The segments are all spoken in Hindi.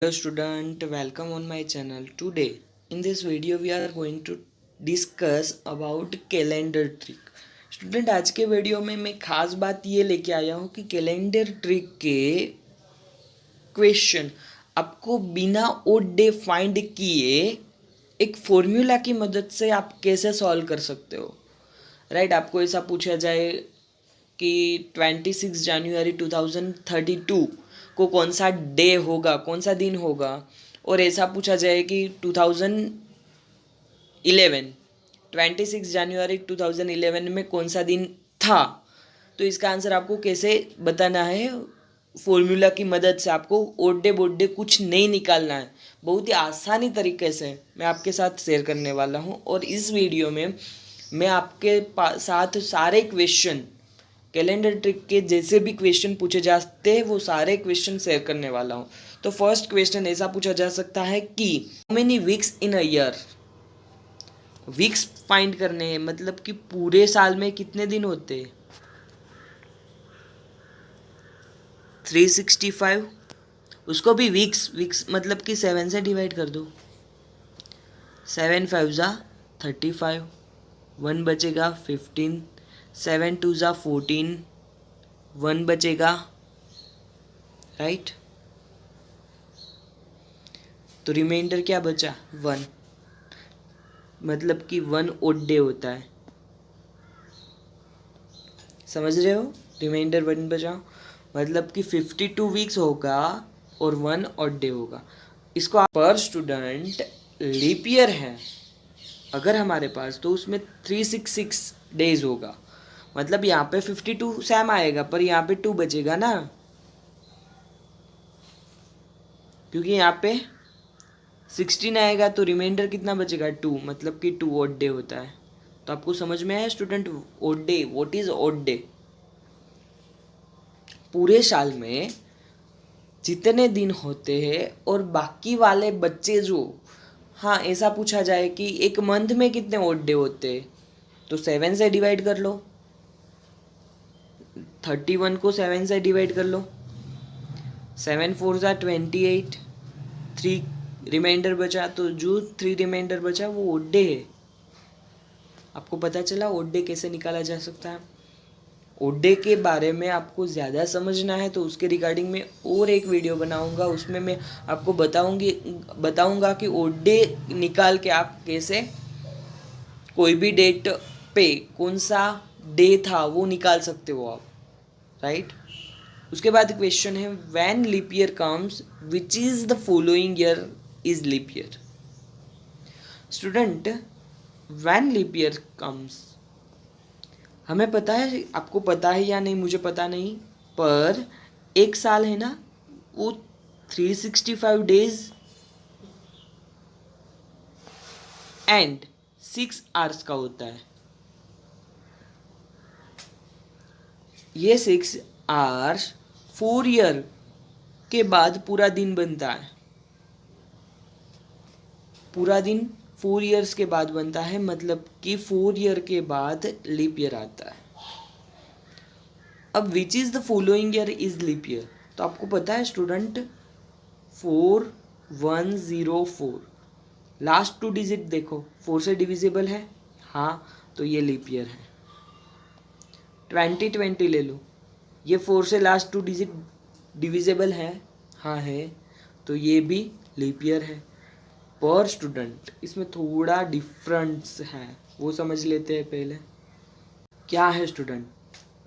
Hello student, welcome on my channel. Today in this video we are going to discuss about calendar trick. Student आज के वीडियो में मैं खास बात ये लेके आया हूँ कि कैलेंडर ट्रिक के क्वेश्चन आपको बिना ओड डे फाइंड किए एक फॉर्मूला की मदद से आप कैसे सॉल्व कर सकते हो. राइट आपको ऐसा पूछा जाए कि 26 जनवरी 2032 को कौन सा डे होगा, कौन सा दिन होगा, और ऐसा पूछा जाए कि 26 जनवरी 2011 में कौन सा दिन था, तो इसका आंसर आपको कैसे बताना है. फॉर्मूला की मदद से आपको ओडे बोडे कुछ नहीं निकालना है, बहुत ही आसानी तरीके से मैं आपके साथ शेयर करने वाला हूँ. और इस वीडियो में मैं आपके साथ सारे क्वेश्चन कैलेंडर ट्रिक के जैसे भी क्वेश्चन पूछे जाते हैं वो सारे क्वेश्चन शेयर करने वाला हूँ. तो फर्स्ट क्वेश्चन ऐसा पूछा जा सकता है कि how many weeks in a year. Weeks find करने हैं, मतलब कि पूरे साल में कितने दिन होते हैं. 365, उसको भी वीक्स वीक्स मतलब कि 7 से डिवाइड कर दो. 7 5 जा 35, 1 बचेगा 15, 7 2 जा 14, 1 बचेगा. राइट तो रिमाइंडर क्या बचा 1, मतलब कि 1 ओड डे होता है. समझ रहे हो, रिमाइंडर 1 बचा मतलब कि 52 वीक्स होगा और 1 ओड डे होगा. इसको आप पर स्टूडेंट लीप ईयर है अगर हमारे पास, तो उसमें 366 डेज होगा. मतलब यहाँ पे 52 सैम आएगा पर यहाँ पे 2 बचेगा ना, क्योंकि यहाँ पे 16 आएगा तो रिमाइंडर कितना बचेगा 2, मतलब कि 2 ओड डे होता है. तो आपको समझ में आया student odd day, what is odd day. पूरे साल में जितने दिन होते हैं और बाकी वाले बच्चे जो, हाँ ऐसा पूछा जाए कि एक मंथ में कितने ओड डे होते हैं, तो 7 से डिवाइड कर लो. 31 को 7 से डिवाइड कर लो. 7 4 जा 28, 3 रिमाइंडर बचा, तो जो 3 रिमाइंडर बचा वो ओड डे है. आपको पता चला ओड डे कैसे निकाला जा सकता है. ओड डे के बारे में आपको ज़्यादा समझना है तो उसके रिगार्डिंग में और एक वीडियो बनाऊंगा, उसमें मैं आपको बताऊंगा कि ओड डे निकाल के आप कैसे कोई भी डेट पे कौन सा डे था वो निकाल सकते हो आप. राइट उसके बाद क्वेश्चन है when leap year comes which is the following year is leap year. Student when leap year comes, हमें पता है, आपको पता है या नहीं मुझे पता नहीं, पर एक साल है ना वो 365 डेज एंड 6 आवर्स का होता है. ये 6 आवर्स 4 ईयर के बाद पूरा दिन बनता है. पूरा दिन 4 ईयर्स के बाद बनता है, मतलब कि 4 ईयर के बाद लीप ईयर आता है. अब which is the following year is leap year, तो आपको पता है स्टूडेंट 4104, लास्ट 2 डिजिट देखो 4 से डिविजिबल है, हाँ तो ये लीप ईयर है. 2020 ले लो, ये 4 से लास्ट 2 डिजिट डिविजिबल है, हाँ है, तो ये भी लीप ईयर है. पर स्टूडेंट इसमें थोड़ा डिफरेंस है, वो समझ लेते हैं पहले. क्या है स्टूडेंट,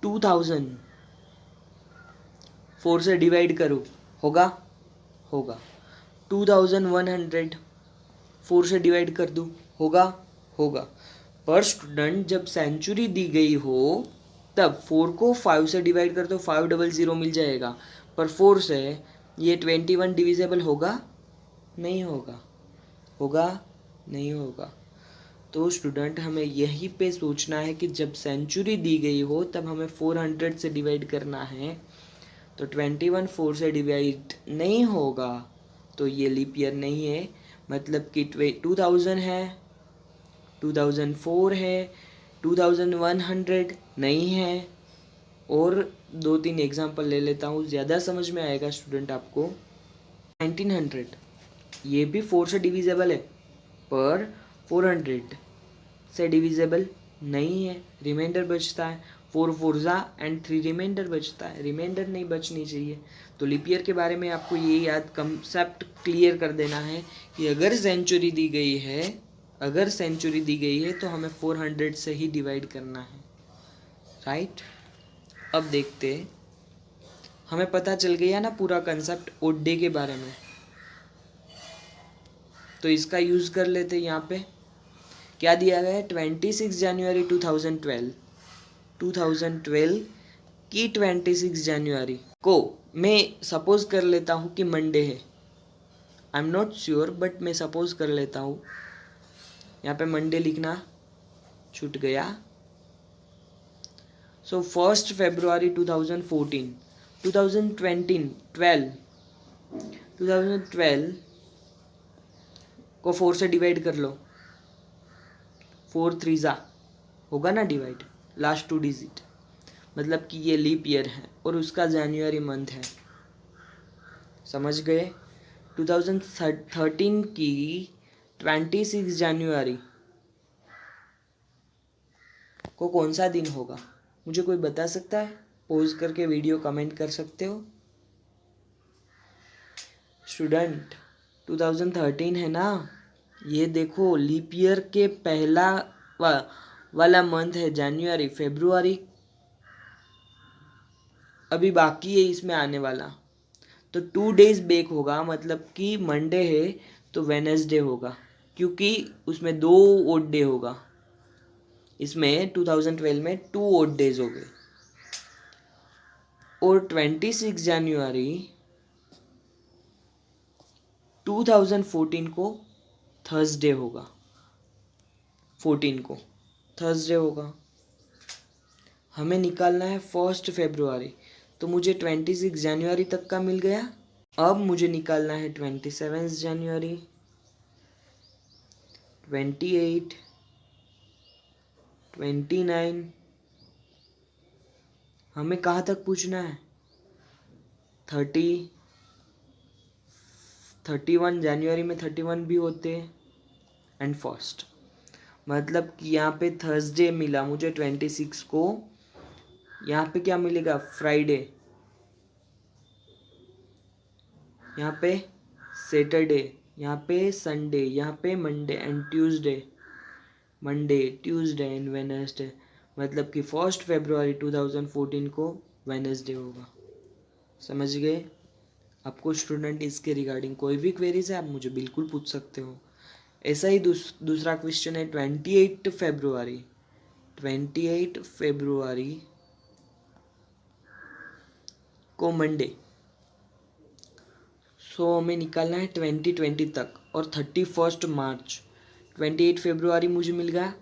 2000 4 से डिवाइड करो होगा 2100 4 से डिवाइड कर दो होगा. पर स्टूडेंट जब सेंचुरी दी गई हो तब 4 को 5 से डिवाइड कर दो, 500 मिल जाएगा. पर 4 से ये 21 डिविजिबल होगा नहीं होगा. तो स्टूडेंट हमें यहीं पे सोचना है कि जब सेंचुरी दी गई हो तब हमें 400 से डिवाइड करना है, तो 21 4 से डिवाइड नहीं होगा तो ये लीप ईयर नहीं है. मतलब कि 2000 है, 2004 है, 2100 नहीं है. और 2-3 एग्जाम्पल ले लेता हूँ, ज़्यादा समझ में आएगा स्टूडेंट आपको. 1900, ये भी 4 से डिविजेबल है पर 400 से डिविजेबल नहीं है, रिमाइंडर बचता है, 4 फोर्जा एंड 3 रिमाइंडर बचता है, रिमाइंडर नहीं बचनी चाहिए। तो लीप ईयर के बारे में आपको ये याद कंसेप्ट क्लियर कर देना है कि अगर सेंचुरी दी गई है तो हमें 400 से ही डिवाइड करना है, राइट। अब देखते, हमें पता चल गया ना पूरा कंसेप्ट ओड डे के बारे में, तो इसका यूज़ कर लेते हैं। यहाँ पे क्या दिया गया है, 26 जनवरी 2012 की 26 जनवरी को मैं सपोज कर लेता हूँ कि मंडे है। I am not sure but मैं सपोज कर लेता हूँ। यहाँ पे मंडे लिखना छूट गया। सो 1 फरवरी 2012 को 4 से डिवाइड कर लो, 4 3 होगा ना डिवाइड, लास्ट 2 डिजिट, मतलब कि ये लीप ईयर है और उसका जनवरी मंथ है, समझ गए। 2013 की 26 जनवरी को कौन सा दिन होगा, मुझे कोई बता सकता है? पॉज करके वीडियो कमेंट कर सकते हो। स्टूडेंट 2013 है ना, ये देखो लीप ईयर के पहला वाला मंथ है जनवरी, फरवरी अभी बाकी है इसमें आने वाला, तो 2 डेज बैक होगा, मतलब कि मंडे है तो वेडनेसडे होगा, क्योंकि उसमें 2 ओड डे होगा। इसमें 2012 में 2 ओड डेज हो गए। और 26 जनवरी 2014 को थर्सडे होगा, 14 को थर्सडे होगा। हमें निकालना है 1 फरवरी, तो मुझे 26 जनवरी तक का मिल गया। अब मुझे निकालना है 27 जनवरी, 28, 29। हमें कहाँ तक पूछना है, 30, 31 जनवरी में 31 भी होते हैं, एंड 1, मतलब कि यहाँ पे थर्सडे मिला मुझे 26 को, यहाँ पे क्या मिलेगा, फ्राइडे, यहाँ पे सैटरडे, यहाँ पे संडे, यहाँ पे Monday and Tuesday, Monday Tuesday and Wednesday, मतलब कि 1 फरवरी 2014 को वेडनेसडे होगा। समझ गए। आपको स्टूडेंट इसके रिगार्डिंग कोई भी क्वेरीज है आप मुझे बिल्कुल पूछ सकते हो। ऐसा ही दूसरा क्वेश्चन है 28 फरवरी को मंडे, सो हमें निकालना है 2020 तक, और 31 मार्च, 28 फरवरी मुझे मिल गया,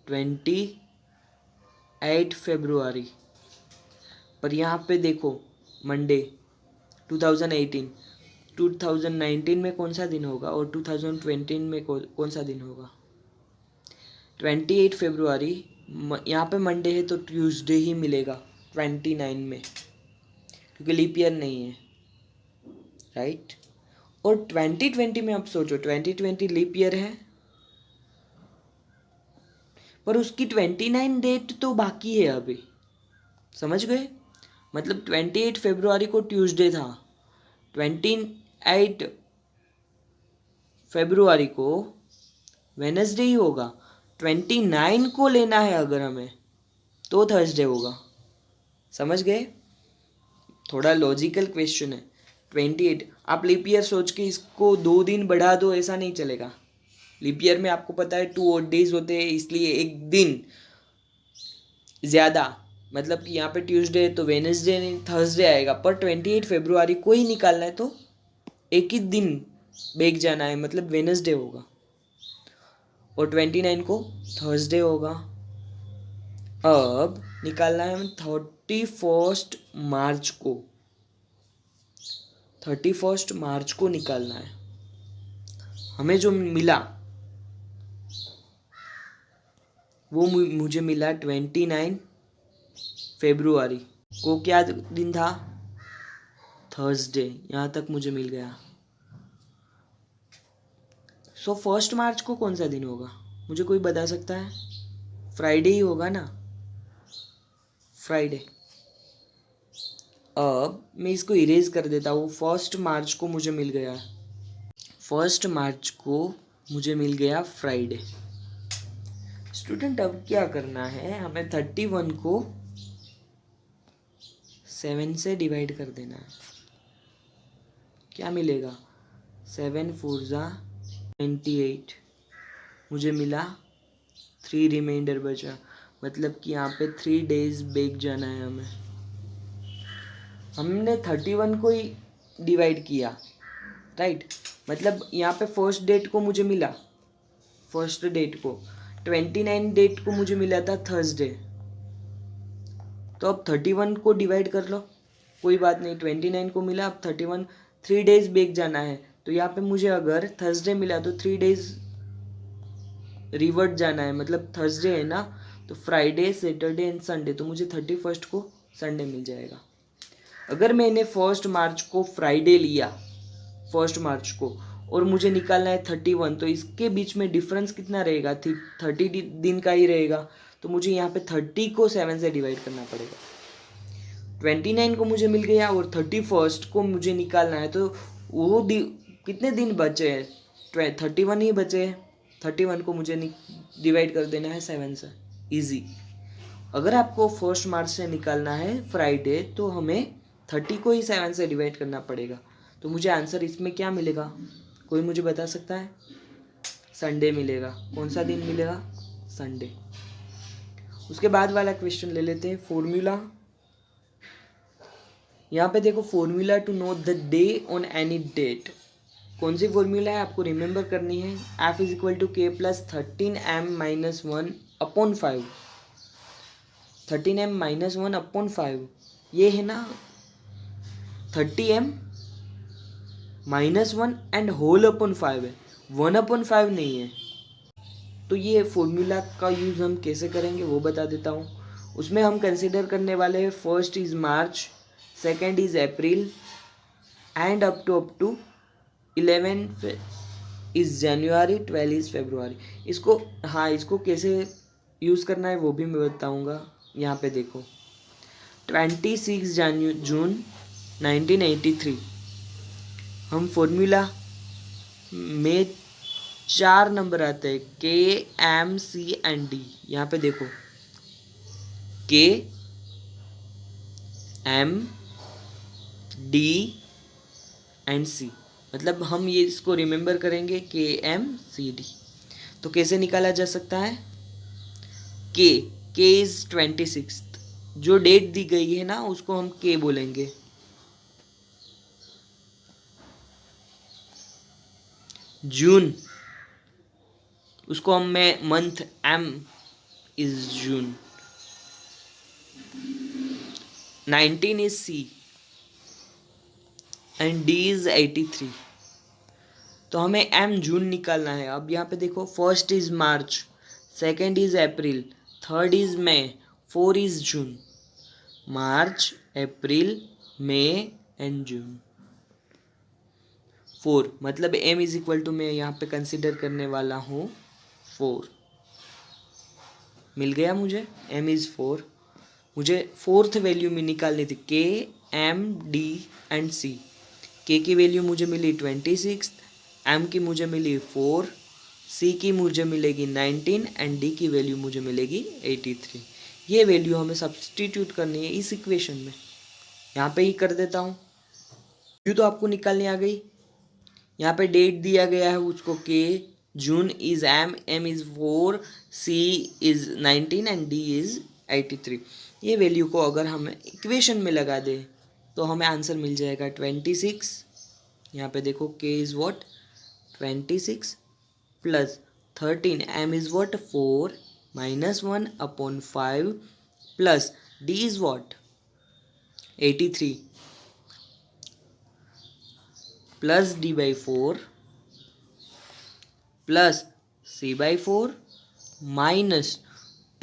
28 फरवरी, पर यहाँ पे देखो मंडे 2019 में कौन सा दिन होगा और 2020 में कौन सा दिन होगा। 28 फरवरी यहाँ पे मंडे है तो ट्यूसडे ही मिलेगा 29 में, क्योंकि लीप ईयर नहीं है, राइट। और 2020 में आप सोचो, 2020 लीप ईयर है पर उसकी 29 डेट तो बाकी है अभी, समझ गए। मतलब 28 फरवरी को ट्यूसडे था, 28 फरवरी को वेडनेसडे ही होगा, 29 को लेना है अगर हमें तो थर्सडे होगा, समझ गए। थोड़ा लॉजिकल क्वेश्चन है। 28 आप लीप ईयर सोच के इसको 2 दिन बढ़ा दो, ऐसा नहीं चलेगा। लीप ईयर में आपको पता है 2 odd days होते हैं, इसलिए एक दिन ज़्यादा, मतलब कि यहाँ पे ट्यूसडे है तो वेडनेसडे नहीं थर्सडे आएगा, पर 28 फरवरी को ही निकालना है तो एक ही दिन बैक जाना है, मतलब वेडनेसडे होगा, और 29 को थर्सडे होगा। अब निकालना है हमें 31 मार्च को, 31 मार्च को निकालना है। हमें जो मिला वो मुझे मिला 29 फरवरी को, क्या दिन था, थर्सडे, यहाँ तक मुझे मिल गया। सो 1 मार्च को कौन सा दिन होगा, मुझे कोई बता सकता है? फ्राइडे ही होगा ना, फ्राइडे। अब मैं इसको इरेज कर देता हूँ। 1 मार्च को मुझे मिल गया, 1 मार्च को मुझे मिल गया फ्राइडे। स्टूडेंट अब क्या करना है, हमें 31 को 7 से डिवाइड कर देना है। क्या मिलेगा? 7 4 जा 28, मुझे मिला 3 रिमाइंडर बचा, मतलब कि यहाँ पे 3 डेज बैक जाना है हमें। हमने 31 को ही डिवाइड किया, राइट। मतलब यहाँ पे फर्स्ट डेट को मुझे मिला, फर्स्ट डेट को 29 डेट को मुझे मिला था थर्सडे। तो अब 31 को डिवाइड कर लो, कोई बात नहीं। 29 को मिला, अब 31 3 डेज बैक जाना है। तो यहाँ पे मुझे अगर थर्सडे मिला तो 3 डेज रिवर्ट जाना है, मतलब थर्सडे है ना, तो फ्राइडे सैटरडे एंड संडे, तो मुझे 31 को संडे मिल जाएगा। अगर मैंने 1 मार्च को फ्राइडे लिया, 1 मार्च को, और मुझे निकालना है 31, तो इसके बीच में डिफरेंस कितना रहेगा? 30 दिन का ही रहेगा। तो मुझे यहाँ पे 30 को 7 से डिवाइड करना पड़ेगा। 29 को मुझे मिल गया और 31 को मुझे निकालना है, तो वो कितने दिन बचे हैं? 31 ही बचे हैं। 31 को मुझे डिवाइड कर देना है 7 से, ईजी। अगर आपको 1 मार्च से निकालना है फ्राइडे, तो हमें 30 को ही 7 से डिवाइड करना पड़ेगा। तो मुझे आंसर इसमें क्या मिलेगा, कोई मुझे बता सकता है? संडे मिलेगा। कौन सा दिन मिलेगा? संडे। उसके बाद वाला क्वेश्चन ले लेते हैं, फॉर्मूला। यहाँ पे देखो, formula to know the day on any date. कौन सी फॉर्मूला है, आपको रिमेंबर करनी है। F is equal to K plus 13m minus 1 upon 5। 13m minus 1 upon 5, ये है ना 30m minus 1 and whole upon 5 है, 1 अपॉन 5 नहीं है। तो ये फॉर्मूला का यूज़ हम कैसे करेंगे वो बता देता हूँ। उसमें हम कंसिडर करने वाले हैं, first is March, second is April and up to 11 is January, 12 is February. इसको, हाँ, इसको कैसे यूज़ करना है वो भी मैं बताऊँगा। यहाँ पे देखो, 26 जून 1983, हम फॉर्मूला में 4 नंबर आते हैं, के एम सी एंड डी। यहाँ पे देखो, के एम डी एंड सी, मतलब हम ये इसको रिमेंबर करेंगे, के एम सी डी। तो कैसे निकाला जा सकता है? के इज 26, जो डेट दी गई है ना उसको हम के बोलेंगे। जून, उसको हम मैं month, M is June. 19 is C and D is 83। तो हमें एम जून निकालना है। अब यहाँ पे देखो, first is March, second is April, third is May, 4 is June. March, April, May and June, 4, मतलब एम इज इक्वल टू, मैं यहाँ पे कंसिडर करने वाला हूँ 4। मिल गया मुझे, एम इज 4। मुझे फोर्थ वैल्यू में निकालनी थी, के एम डी एंड सी। के की वैल्यू मुझे मिली 26, एम की मुझे मिली 4, सी की मुझे मिलेगी 19 एंड डी की वैल्यू मुझे मिलेगी 83। ये वैल्यू हमें सब्सटीट्यूट करनी है इस इक्वेशन में। यहाँ पे ही कर देता हूँ। वैल्यू तो आपको निकालनी आ गई। यहाँ पे डेट दिया गया है उसको K, June is M, M is 4, C is 19 and D is 83। ये वैल्यू को अगर हम इक्वेशन में लगा दें तो हमें आंसर मिल जाएगा 26। यहाँ पे देखो, K is what 26 plus 13, M is what 4 minus 1 upon 5 plus D is what 83 plus D by 4 plus C by 4 minus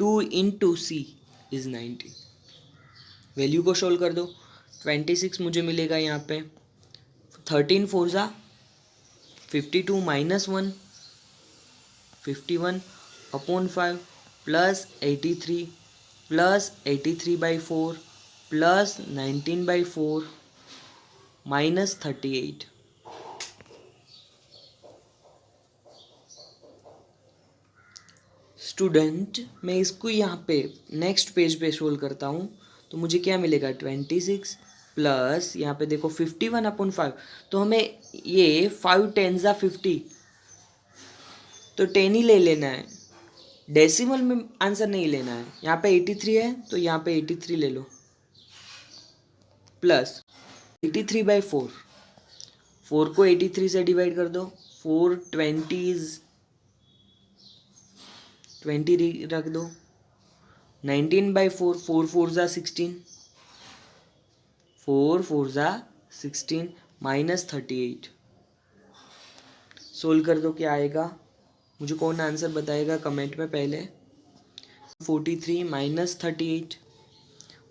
2 into C is 90। Value को सोल्व कर दो। 26 मुझे मिलेगा यहाँ पे, 13 4 जा 52 minus 1 51/5 plus 83 plus 83/4 plus 19/4 minus 38। Student, मैं इसको यहाँ पे नेक्स्ट पेज पे सोल्व करता हूँ तो मुझे क्या मिलेगा 26 प्लस यहाँ पे देखो 51/5। तो हमें ये 5 10 ज़ा 50 तो 10 ही ले लेना है, डेसिमल में आंसर नहीं लेना है। यहाँ पे 83 है तो यहाँ पे 83 ले लो प्लस 83/4। 4 को 83 से डिवाइड कर दो, 4 20s 20 रख दो। 19/4, 4 4 ज़ा 16, 4 4 ज़ा 16 माइनस 38। सोल्व कर दो, क्या आएगा? मुझे कौन आंसर बताएगा कमेंट में पहले। 43 माइनस 38,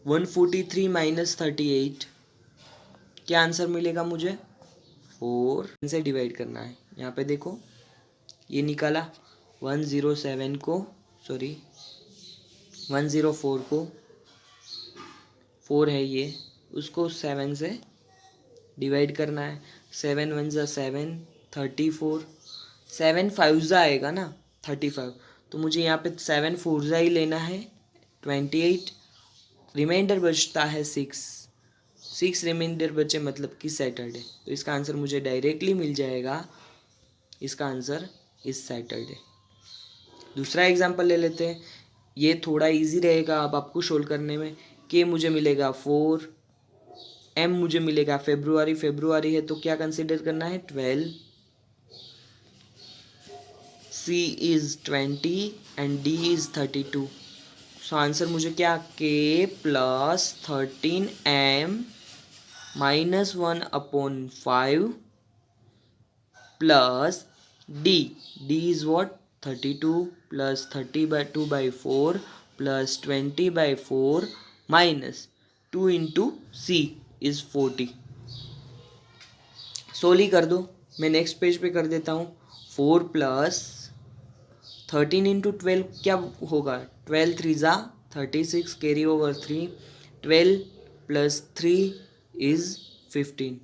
143 माइनस 38, क्या आंसर मिलेगा मुझे? 4 से डिवाइड करना है। यहाँ पे देखो ये निकाला, 104 को 4 है ये, उसको 7 से डिवाइड करना है। 7 1 ज़ा 7, 34, 7 5 ज़ा आएगा ना 35, तो मुझे यहाँ पे 7 4 ज़ा ही लेना है 28। रिमाइंडर बचता है 6 रिमाइंडर बचे मतलब कि सैटरडे, तो इसका आंसर मुझे डायरेक्टली मिल जाएगा। इसका आंसर इस सैटरडे। दूसरा एग्जांपल ले लेते हैं, ये थोड़ा इजी रहेगा अब आपको सोल्व करने में। के मुझे मिलेगा 4, एम मुझे मिलेगा फेब्रुआरी है तो क्या कंसीडर करना है 12, C is 20 and D is 32। So answer मुझे क्या, K plus 13m minus 1/5 plus D is what 32 plus 32/4 plus 20/4 minus 2 into C is 40। Solve कर दो, मैं नेक्स्ट पेज पे कर देता हूँ। 4 प्लस 13 इंटू 12 क्या होगा, 12 3 ज़ा 36, कैरी ओवर 3, 12 प्लस 3 इज 15,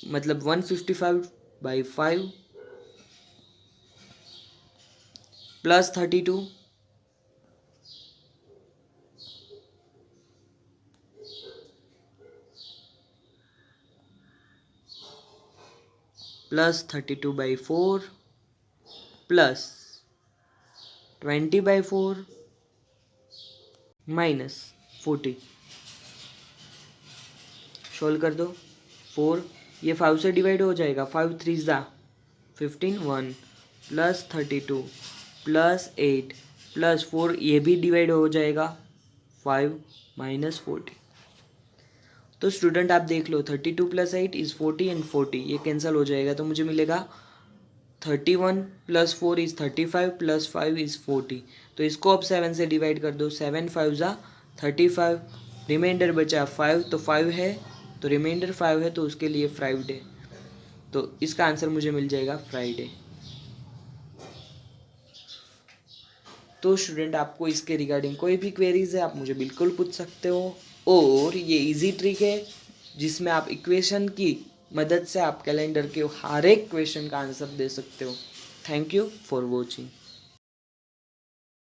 मतलब 155/5 plus 32 plus 32/4 plus 20/4 minus 40। Solve कर दो। 4 ये 5 से डिवाइड हो जाएगा, 5 3 ज़ा 15, 1 प्लस 32 प्लस 8 प्लस 4 ये भी डिवाइड हो जाएगा, 5 माइनस 40। तो स्टूडेंट आप देख लो, 32 प्लस 8 इज़ 40 एंड 40 ये कैंसिल हो जाएगा, तो मुझे मिलेगा 31 प्लस 4 इज़ 35 प्लस 5 इज़ 40। तो इसको अब 7 से डिवाइड कर दो, 7 5 ज़ा 35, रिमाइंडर बचा 5, तो 5 है तो रिमाइंडर 5 है तो उसके लिए फ्राइडे, तो इसका आंसर मुझे मिल जाएगा फ्राइडे। तो स्टूडेंट आपको इसके रिगार्डिंग कोई भी क्वेरीज है आप मुझे बिल्कुल पूछ सकते हो, और ये इजी ट्रिक है जिसमें आप इक्वेशन की मदद से आप कैलेंडर के हर एक क्वेश्चन का आंसर दे सकते हो। Thank you for watching.